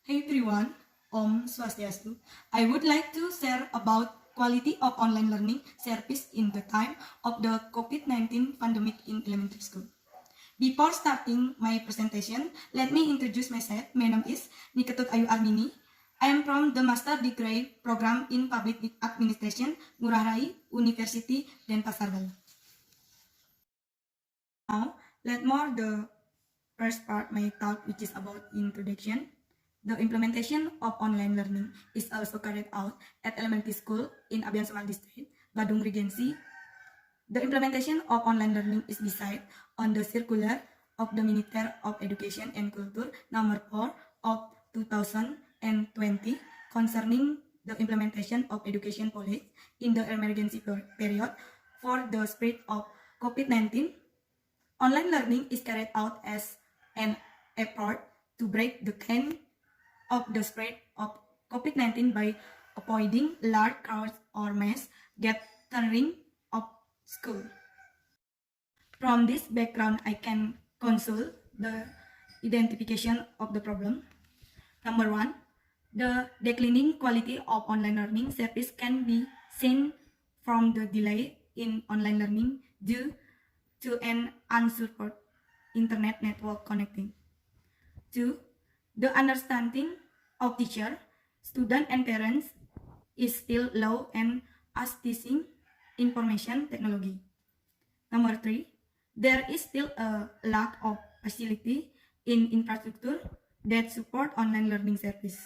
Hey everyone, Om Swastiastu. I would like to share about quality of online learning service in the time of the COVID-19 pandemic in elementary school. Before starting my presentation, let me introduce myself. My name is Niketut Ayu Armini. I am from the Master Degree Program in Public Administration, Ngurah Rai University, Denpasar, Bali. Now, let more the first part my talk, which is about introduction. The implementation of online learning is also carried out at elementary school in Abian Semal District, Badung Regency. The implementation of online learning is decided on the circular of the Minister of Education and Culture number 4 of 2020 concerning the implementation of education policy in the emergency period for the spread of COVID-19. Online learning is carried out as an effort to break the chain of the spread of COVID-19 by avoiding large crowds or mass gathering of school. From this background, I can consult the identification of the problem. Number 1, the declining quality of online learning service can be seen from the delay in online learning due to an unsupported internet network connecting. 2, the understanding of teacher, student and parents is still low and accessing information technology. Number 3, there is still a lack of facility in infrastructure that support online learning service.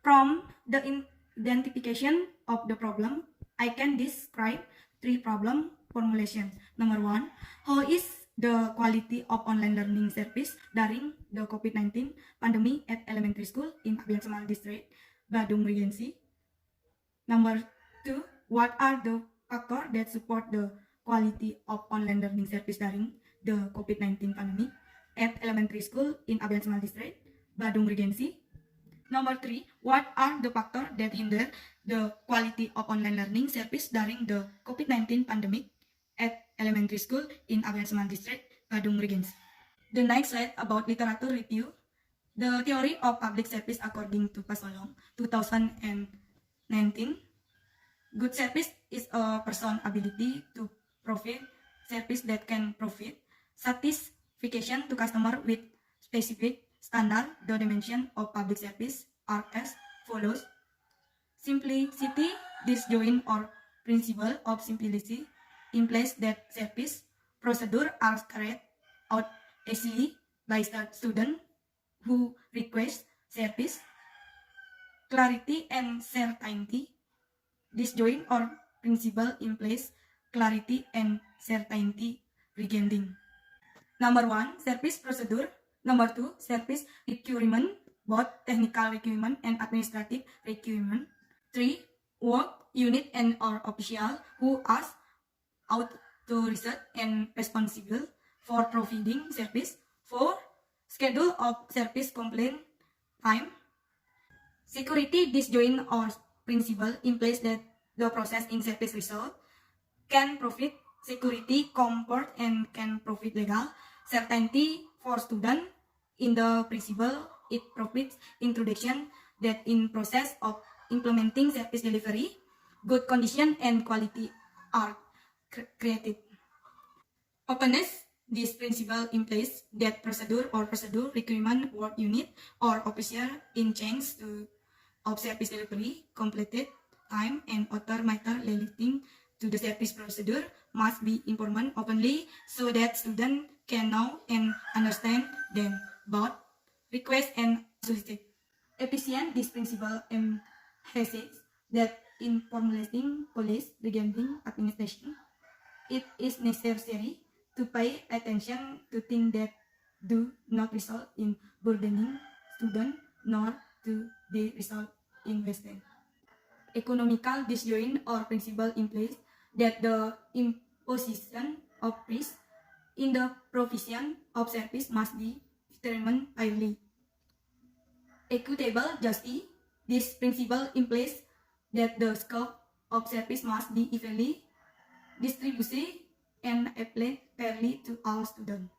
From the identification of the problem, I can describe 3 problem formulations. Number 1, how is the quality of online learning service during the COVID-19 pandemic at elementary school in Abian Semal District, Badung Regency? Number 2, what are the factors that support the quality of online learning service during the COVID-19 pandemic at elementary school in Abian Semal District, Badung Regency? Number 3, what are the factors that hinder the quality of online learning service during the COVID-19 pandemic at elementary school in Abian Semal District, Badung Regency? The next slide about literature review. The theory of public service according to Pasolong, 2019. Good service is a person's ability to provide service that can provide satisfaction to customer with specific standard. The dimension of public service are as follows. Simplicity, disjoint or principle of simplicity implies that service procedure are carried out easily by student who request service. Clarity and certainty, disjoint or principle implies clarity and certainty regarding. Number 1, service procedure. Number 2, service requirement, both technical requirement and administrative requirement. 3, work unit and or official who are authorized and responsible for providing service. 4, schedule of service complaint time. Security, disjoint or principle implies that the process in service result can provide security, comfort, and can provide legal certainty for student. In the principle, it provides introduction that in process of implementing service delivery, good condition and quality are created. Openness, this principle implies that procedure or procedure requirement work unit or official in change of service delivery completed time and other matter relating to the service procedure must be informed openly so that students can know and understand them, both request and solicit. Efficient, this principle emphasizes that in formulating policy regarding administration, it is necessary to pay attention to things that do not result in burdening students nor do they result in wastage. Economical, disjoint or principle implies that the imposition of fees in the provision of service must be determined fairly. Equitable justice, this principle implies that the scope of service must be evenly distributed and applied fairly to all students.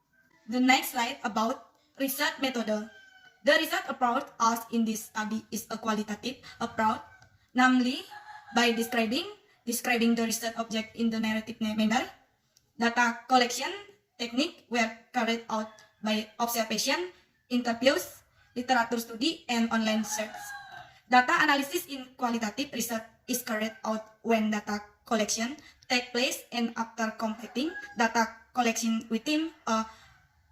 The next slide about research method. The result approach us in this study is a qualitative approach, namely by describing the research object in the narrative manner. Data collection technique were carried out by observation, interviews, literature study, and online search. Data analysis in qualitative research is carried out when data collection takes place and after completing data collection within a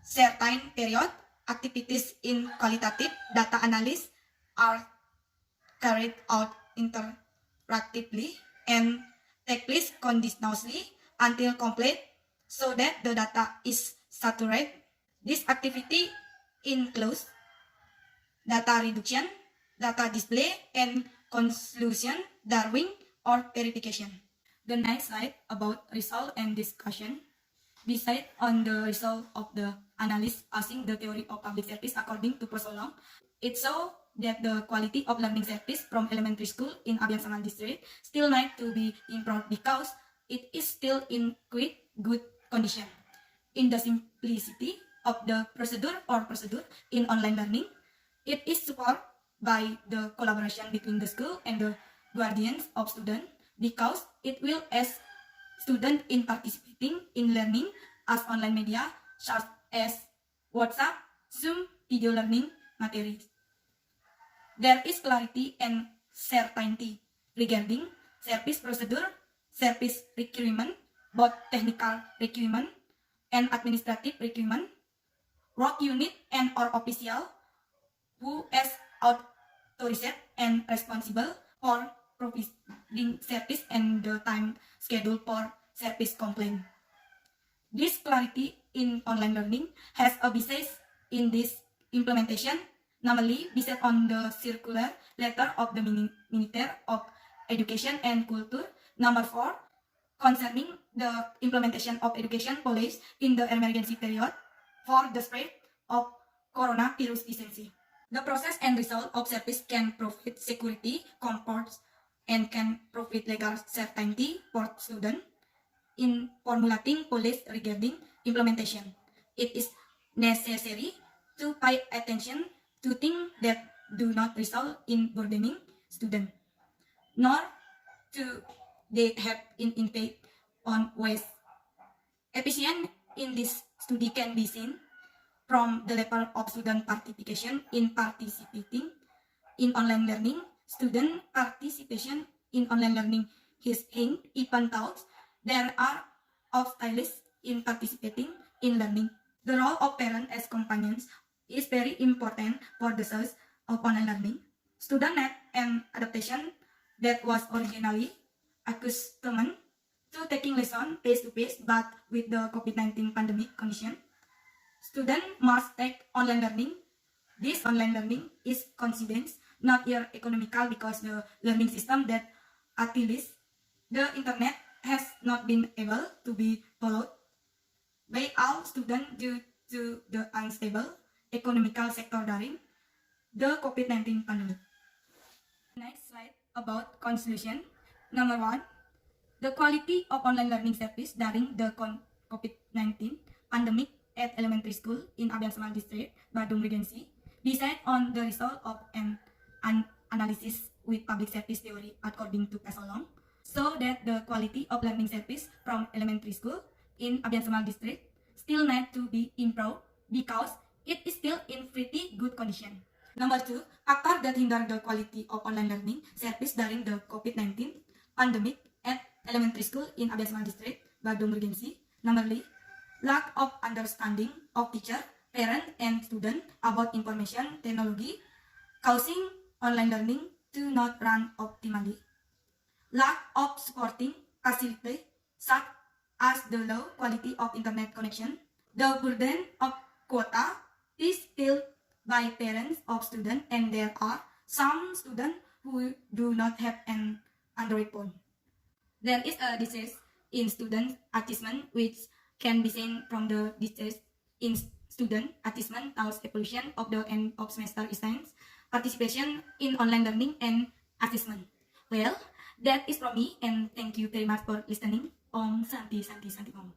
certain period. Activities in qualitative data analysis are carried out interactively and take place continuously until complete so that the data is saturated. This activity includes data reduction, data display, and conclusion drawing or verification. The next slide about result and discussion. Beside on the result of the analysis using the theory of public service according to Persolong, it shows that the quality of learning service from elementary school in Abian Samal district still need to be improved because it is still in quite good condition. In the simplicity of the procedure in online learning, it is supported by the collaboration between the school and the guardians of students because it will as student in participating in learning as online media such as WhatsApp, Zoom, video learning materials. There is clarity and certainty regarding service procedure, service requirement, both technical requirement and administrative requirement, work unit and or official who is authorized and responsible for providing service and the time schedule for service complaint. This clarity in online learning has a basis in this implementation, namely based on the circular letter of the Minister of Education and Culture number 4 concerning the implementation of education policy in the emergency period for the spread of coronavirus disease. The process and result of service can provide security, comfort, and can provide legal certainty for students in formulating policy regarding implementation. It is necessary to pay attention to things that do not result in burdening students, nor to they have an impact on waste. Efficient in this study can be seen from the level of student participation in participating in online learning. Student participation in online learning is even though there are obstacles in participating in learning. The role of parents as companions is very important for the success of online learning. Student need an adaptation that was originally accustomed to taking lessons face-to-face, but with the COVID-19 pandemic condition, students must take online learning. This online learning is considered not yet economical because the learning system that at least the internet has not been able to be followed by all students due to the unstable economical sector during the COVID-19 pandemic. Next slide about conclusion. Number 1, the quality of online learning service during the COVID-19 pandemic at elementary school in Abian Samal district, Badung Regency, decide on the result of an analysis with public service theory according to Persolong, so that the quality of learning service from elementary school in Abian Samal district still need to be improved because it is still in pretty good condition. Number 2, factor that hinder the quality of online learning service during the COVID-19 pandemic at elementary school in Abian Samal district, Badung Regency. Number 3, lack of understanding of teacher, parent, and student about information technology, causing online learning to not run optimally. Lack of supporting facility such as the low quality of internet connection. The burden of quota is filled by parents of students, and there are some students who do not have an Android phone. There is a decrease in student achievement which can be seen from the decrease in student achievement towards evolution of the end of semester exams, participation in online learning, and assessment. Well, that is from me, and thank you very much for listening. Om Santi Santi Santi Om.